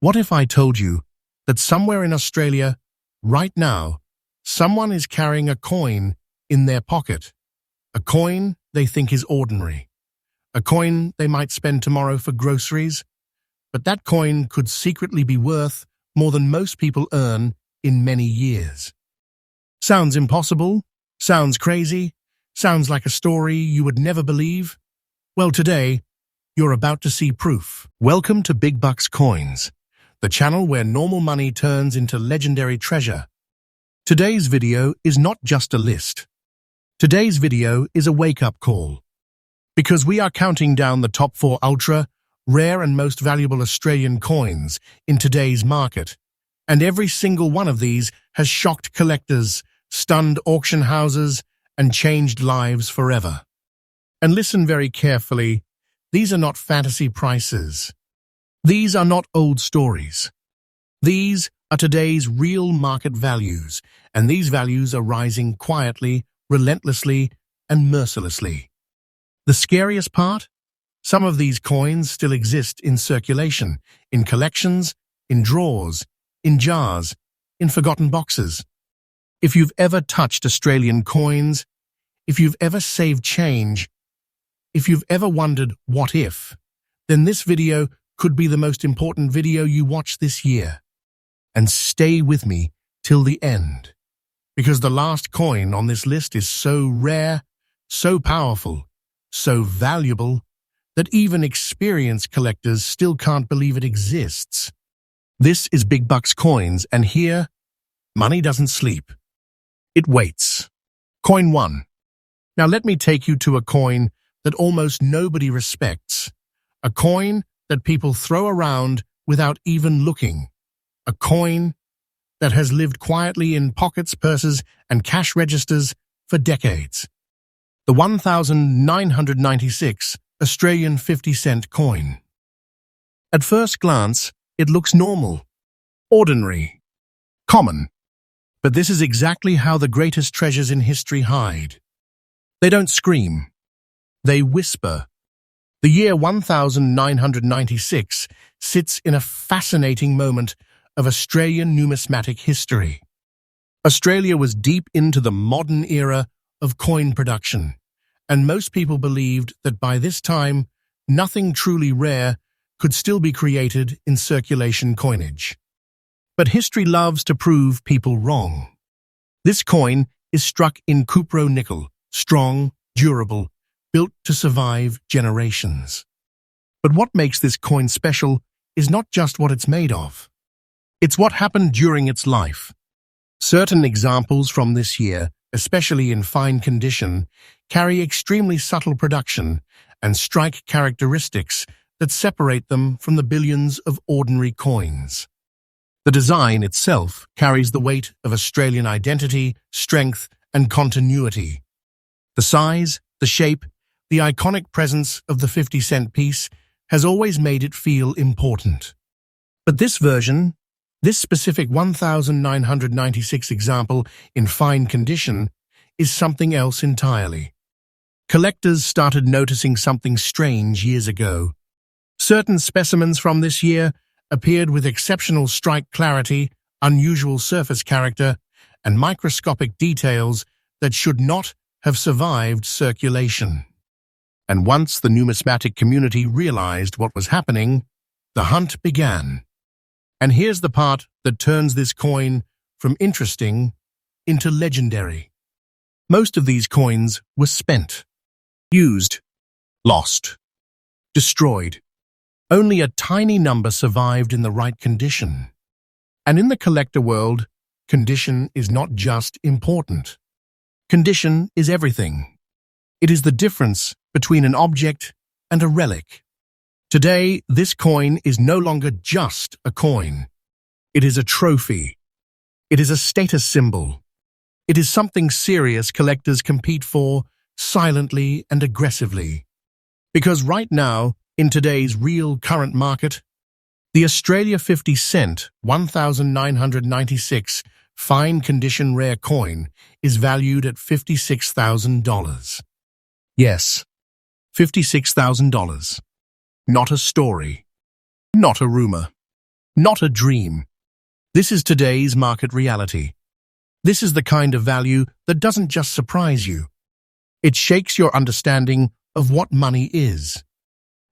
What if I told you that somewhere in Australia, right now, someone is carrying a coin in their pocket? A coin they think is ordinary. A coin they might spend tomorrow for groceries. But that coin could secretly be worth more than most people earn in many years. Sounds impossible? Sounds crazy? Sounds like a story you would never believe? Well, today, you're about to see proof. Welcome to Big Bucks Coins, the channel where normal money turns into legendary treasure. Today's video is not just a list. Today's video is a wake-up call. Because we are counting down the top 4 ultra, rare and most valuable Australian coins in today's market. And every single one of these has shocked collectors, stunned auction houses, and changed lives forever. And listen very carefully, these are not fantasy prices. These are not old stories. These are today's real market values, and these values are rising quietly, relentlessly, and mercilessly. The scariest part? Some of these coins still exist in circulation, in collections, in drawers, in jars, in forgotten boxes. If you've ever touched Australian coins, if you've ever saved change, if you've ever wondered what if, then this video could be the most important video you watch this year. And stay with me till the end, because the last coin on this list is so rare, so powerful, so valuable, that even experienced collectors still can't believe it exists. This is Big Bucks Coins, and here, money doesn't sleep. It waits. Coin 1. Now let me take you to a coin that almost nobody respects. A coin that people throw around without even looking. A coin that has lived quietly in pockets, purses, and cash registers for decades. The 1996 Australian 50-cent coin. At first glance, it looks normal, ordinary, common. But this is exactly how the greatest treasures in history hide. They don't scream. They whisper. The year 1996 sits in a fascinating moment of Australian numismatic history. Australia was deep into the modern era of coin production, and most people believed that by this time, nothing truly rare could still be created in circulation coinage. But history loves to prove people wrong. This coin is struck in cupro nickel, strong, durable, built to survive generations. But what makes this coin special is not just what it's made of. It's what happened during its life. Certain examples from this year, especially in fine condition, carry extremely subtle production and strike characteristics that separate them from the billions of ordinary coins. The design itself carries the weight of Australian identity, strength, and continuity. The size, the shape, the iconic presence of the 50-cent piece has always made it feel important. But this version, this specific 1996 example in fine condition, is something else entirely. Collectors started noticing something strange years ago. Certain specimens from this year appeared with exceptional strike clarity, unusual surface character, and microscopic details that should not have survived circulation. And once the numismatic community realized what was happening, the hunt began. And here's the part that turns this coin from interesting into legendary. Most of these coins were spent, used, lost, destroyed. Only a tiny number survived in the right condition. And in the collector world, condition is not just important. Condition is everything. It is the difference between an object and a relic. Today, this coin is no longer just a coin. It is a trophy. It is a status symbol. It is something serious collectors compete for silently and aggressively. Because right now, in today's real current market, the Australia 50-cent 1996 fine condition rare coin is valued at $56,000. Yes, $56,000. Not a story, not a rumor, not a dream. This is today's market reality. This is the kind of value that doesn't just surprise you. It shakes your understanding of what money is.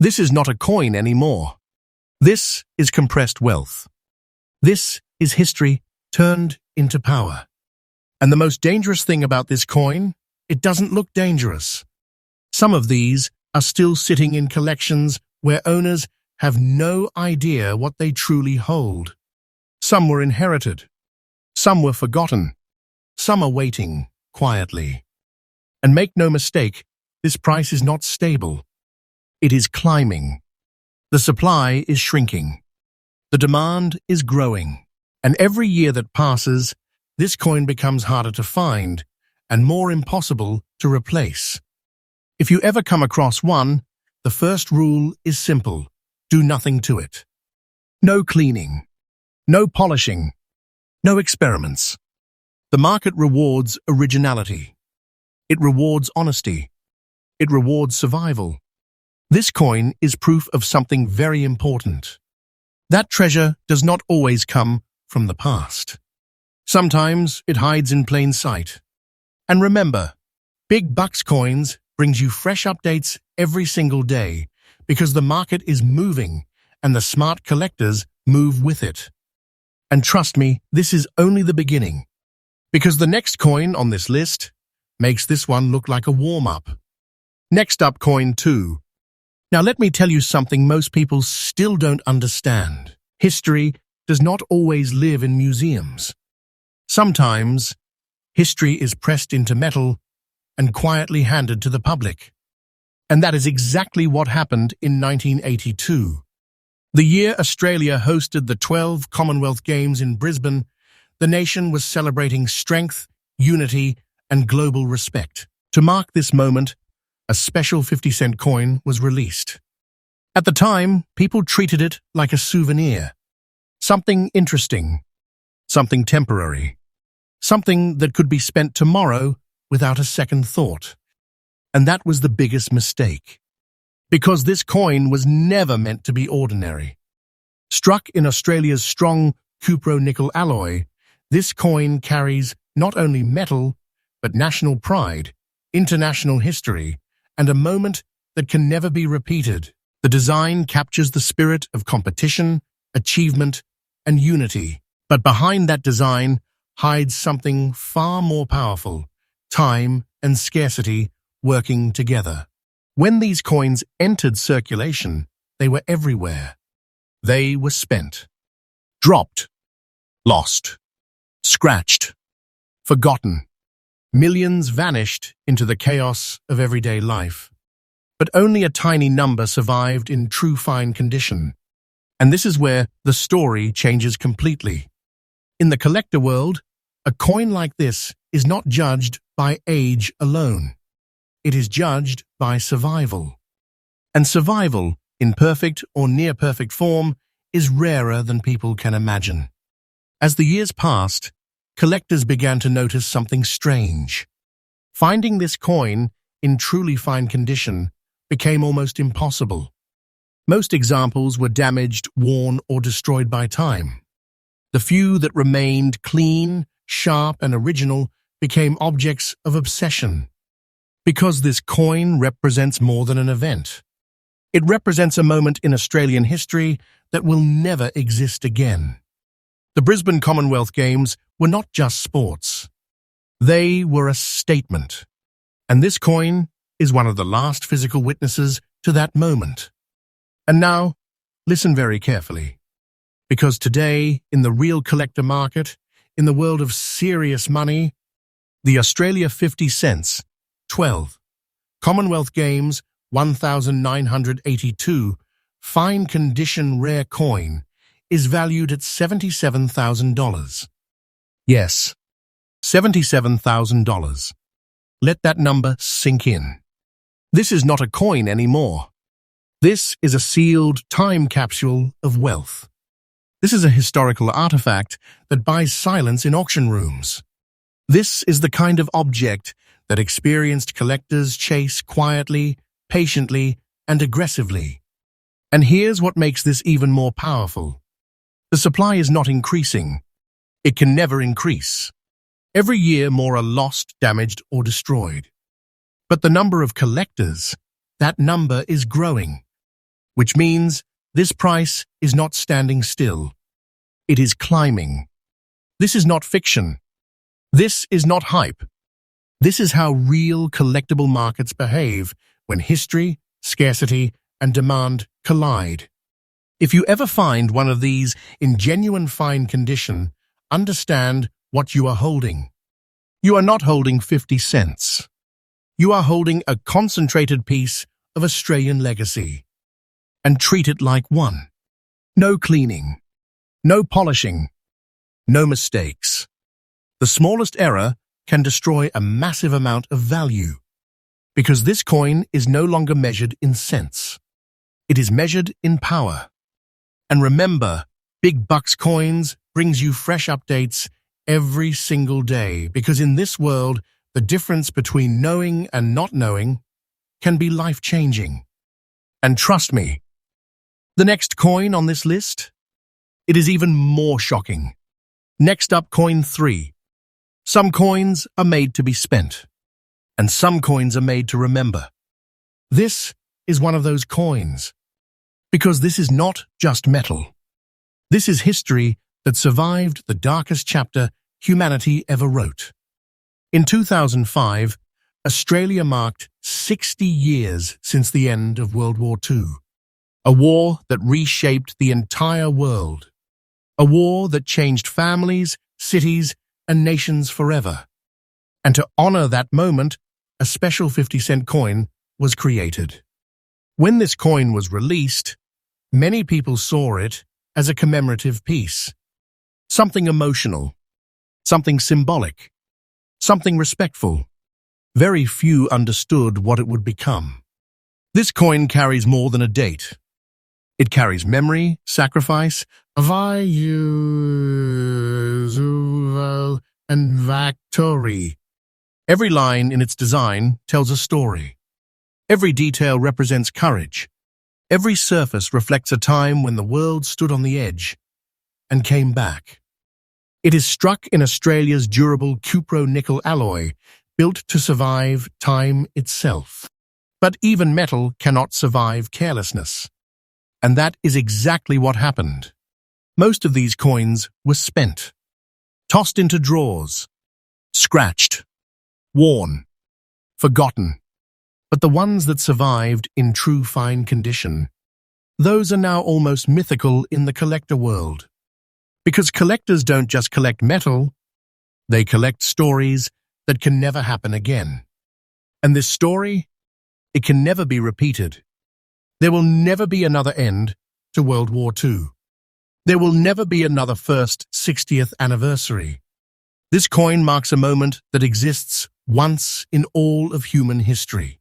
This is not a coin anymore. This is compressed wealth. This is history turned into power. And the most dangerous thing about this coin, it doesn't look dangerous. Some of these are still sitting in collections where owners have no idea what they truly hold. Some were inherited. Some were forgotten. Some are waiting quietly. And make no mistake, this price is not stable. It is climbing. The supply is shrinking. The demand is growing. And every year that passes, this coin becomes harder to find and more impossible to replace. If you ever come across one, the first rule is simple. Do nothing to it. No cleaning. No polishing. No experiments. The market rewards originality. It rewards honesty. It rewards survival. This coin is proof of something very important. That treasure does not always come from the past. Sometimes it hides in plain sight. And remember, Big Bucks Coins brings you fresh updates every single day because the market is moving and the smart collectors move with it. And trust me, this is only the beginning, because the next coin on this list makes this one look like a warm-up. Next up, coin 2. Now let me tell you something most people still don't understand. History does not always live in museums. Sometimes, history is pressed into metal and quietly handed to the public. And that is exactly what happened in 1982. The year Australia hosted the 12 Commonwealth Games in Brisbane, the nation was celebrating strength, unity, and global respect. To mark this moment, a special 50-cent coin was released. At the time, people treated it like a souvenir. Something interesting. Something temporary. Something that could be spent tomorrow without a second thought. And that was the biggest mistake. Because this coin was never meant to be ordinary. Struck in Australia's strong cupro-nickel alloy, this coin carries not only metal, but national pride, international history, and a moment that can never be repeated. The design captures the spirit of competition, achievement, and unity. But behind that design hides something far more powerful: time and scarcity working together. When these coins entered circulation, they were everywhere. They were spent, dropped, lost, scratched, forgotten. Millions vanished into the chaos of everyday life. But only a tiny number survived in true fine condition. And this is where the story changes completely. In the collector world, a coin like this is not judged by age alone. It is judged by survival. And survival, in perfect or near-perfect form, is rarer than people can imagine. As the years passed, collectors began to notice something strange. Finding this coin in truly fine condition became almost impossible. Most examples were damaged, worn, or destroyed by time. The few that remained clean, sharp, and original became objects of obsession. Because this coin represents more than an event. It represents a moment in Australian history that will never exist again. The Brisbane Commonwealth Games were not just sports. They were a statement. And this coin is one of the last physical witnesses to that moment. And now, listen very carefully. Because today, in the real collector market, in the world of serious money, the Australia 50 cents, 12, Commonwealth Games 1982 fine condition rare coin is valued at $77,000. Yes, $77,000. Let that number sink in. This is not a coin anymore. This is a sealed time capsule of wealth. This is a historical artifact that buys silence in auction rooms. This is the kind of object that experienced collectors chase quietly, patiently, and aggressively. And here's what makes this even more powerful. The supply is not increasing. It can never increase. Every year more are lost, damaged, or destroyed. But the number of collectors, that number is growing, which means this price is not standing still. It is climbing. This is not fiction. This is not hype. This is how real collectible markets behave when history, scarcity, and demand collide. If you ever find one of these in genuine fine condition, understand what you are holding. You are not holding 50 cents. You are holding a concentrated piece of Australian legacy. And treat it like one. No cleaning. No polishing. No mistakes. The smallest error can destroy a massive amount of value. Because this coin is no longer measured in cents. It is measured in power. And remember, Big Bucks Coins brings you fresh updates every single day, because in this world, the difference between knowing and not knowing can be life-changing. And trust me, the next coin on this list, it is even more shocking. Next up, coin 3. Some coins are made to be spent, and some coins are made to remember. This is one of those coins, because this is not just metal. This is history that survived the darkest chapter humanity ever wrote. In 2005, Australia marked 60 years since the end of World War II. A war that reshaped the entire world. A war that changed families, cities, and nations forever. And to honor that moment, a special 50-cent coin was created. When this coin was released, many people saw it as a commemorative piece. Something emotional, something symbolic, something respectful. Very few understood what it would become. This coin carries more than a date. It carries memory, sacrifice, value, and victory. Every line in its design tells a story. Every detail represents courage. Every surface reflects a time when the world stood on the edge and came back. It is struck in Australia's durable cupro-nickel alloy, built to survive time itself. But even metal cannot survive carelessness. And that is exactly what happened. Most of these coins were spent, tossed into drawers, scratched, worn, forgotten. But the ones that survived in true fine condition, those are now almost mythical in the collector world. Because collectors don't just collect metal, they collect stories that can never happen again. And this story, it can never be repeated. There will never be another end to World War II. There will never be another first 60th anniversary. This coin marks a moment that exists once in all of human history.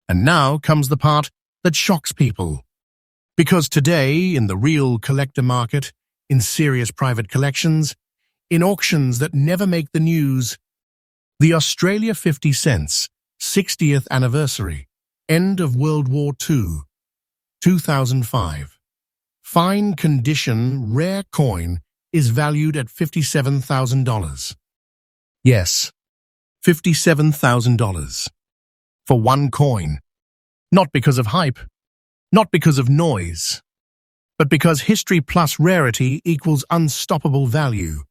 And now comes the part that shocks people. Because today, in the real collector market, in serious private collections, in auctions that never make the news, the Australia 50 cents 60th anniversary, end of World War II, 2005. Fine condition, rare coin is valued at $57,000. Yes, $57,000. For one coin. Not because of hype, not because of noise, but because history plus rarity equals unstoppable value.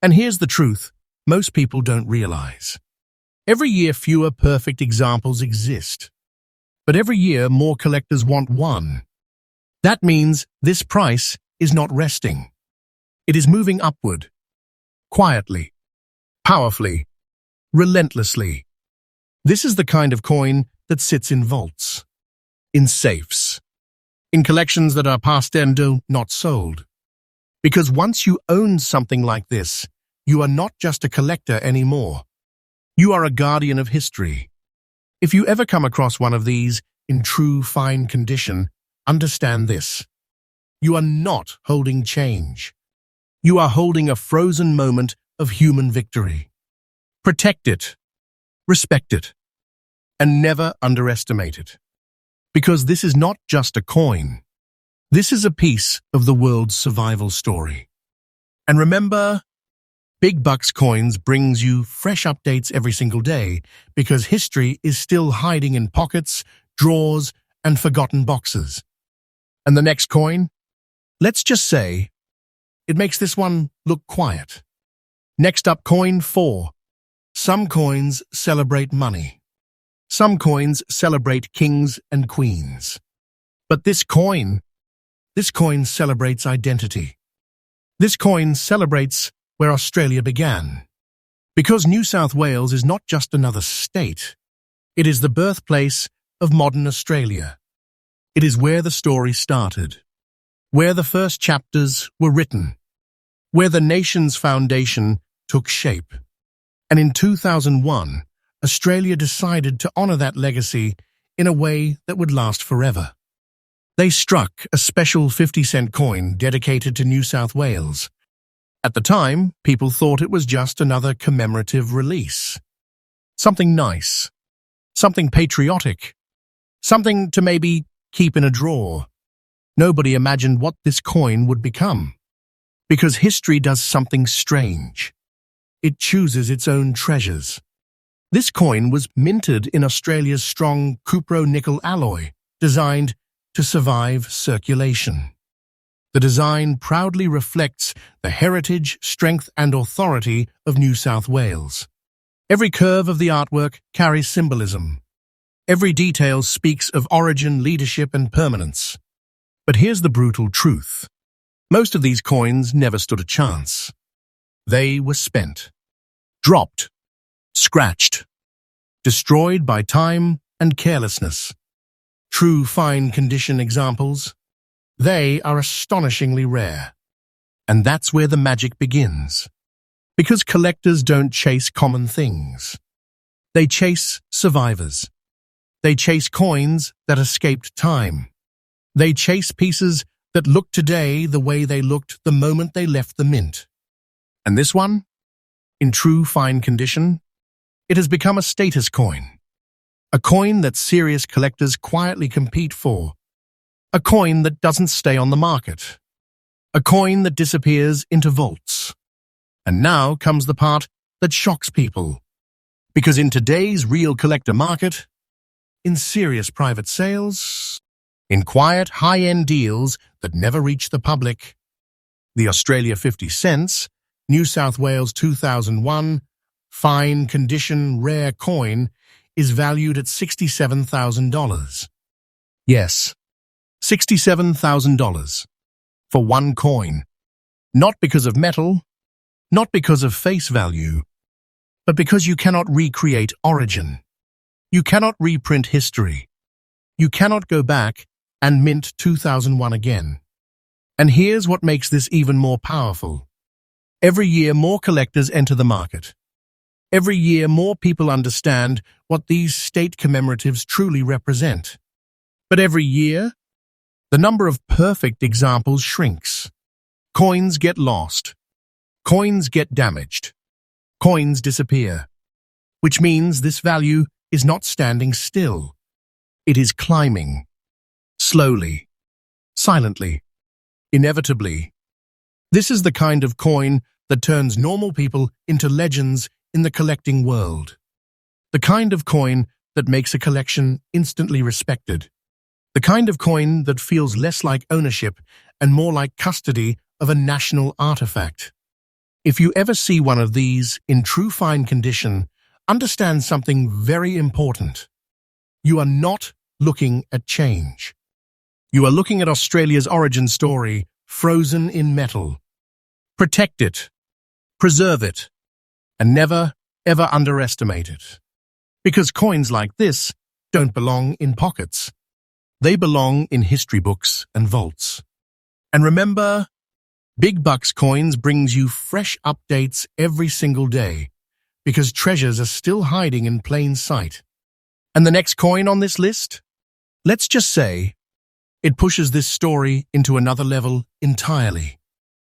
And here's the truth most people don't realize. Every year fewer perfect examples exist. But every year more collectors want one. That means this price is not resting. It is moving upward. Quietly. Powerfully. Relentlessly. This is the kind of coin that sits in vaults. In safes. In collections that are passed and not sold. Because once you own something like this, you are not just a collector anymore. You are a guardian of history. If you ever come across one of these in true fine condition, understand this. You are not holding change. You are holding a frozen moment of human victory. Protect it. Respect it. And never underestimate it. Because this is not just a coin. This is a piece of the world's survival story. And remember, Big Bucks Coins brings you fresh updates every single day because history is still hiding in pockets, drawers, and forgotten boxes. And the next coin? Let's just say, it makes this one look quiet. Next up, coin 4. Some coins celebrate money. Some coins celebrate kings and queens. But this coin celebrates identity. This coin celebrates where Australia began. Because New South Wales is not just another state, it is the birthplace of modern Australia. It is where the story started, where the first chapters were written, where the nation's foundation took shape. And in 2001, Australia decided to honour that legacy in a way that would last forever. They struck a special 50-cent coin dedicated to New South Wales. At the time, people thought it was just another commemorative release. Something nice, something patriotic, something to maybe keep in a drawer. Nobody imagined what this coin would become. Because history does something strange. It chooses its own treasures. This coin was minted in Australia's strong cupro-nickel alloy, designed to survive circulation. The design proudly reflects the heritage, strength, and authority of New South Wales. Every curve of the artwork carries symbolism. Every detail speaks of origin, leadership, and permanence. But here's the brutal truth. Most of these coins never stood a chance. They were spent, dropped, scratched, destroyed by time and carelessness. True fine condition examples, they are astonishingly rare. And that's where the magic begins. Because collectors don't chase common things. They chase survivors. They chase coins that escaped time. They chase pieces that look today the way they looked the moment they left the mint. And this one? In true fine condition, it has become a status coin. A coin that serious collectors quietly compete for. A coin that doesn't stay on the market. A coin that disappears into vaults. And now comes the part that shocks people. Because in today's real collector market, in serious private sales, in quiet, high-end deals that never reach the public, the Australia 50 cents, New South Wales 2001, fine condition rare coin is valued at $67,000. Yes, $67,000 for one coin. Not because of metal, not because of face value, but because you cannot recreate origin. You cannot reprint history. You cannot go back and mint 2001 again. And here's what makes this even more powerful. Every year, more collectors enter the market. Every year, more people understand what these state commemoratives truly represent. But every year, the number of perfect examples shrinks. Coins get lost. Coins get damaged. Coins disappear. Which means this value is not standing still. It is climbing. Slowly. Silently. Inevitably. This is the kind of coin that turns normal people into legends in the collecting world. The kind of coin that makes a collection instantly respected. The kind of coin that feels less like ownership and more like custody of a national artifact. If you ever see one of these in true fine condition, understand something very important. You are not looking at change. You are looking at Australia's origin story, frozen in metal. Protect it, preserve it, and never, ever underestimate it. Because coins like this don't belong in pockets. They belong in history books and vaults. And remember, Big Bucks Coins brings you fresh updates every single day because treasures are still hiding in plain sight. And the next coin on this list? Let's just say, it pushes this story into another level entirely.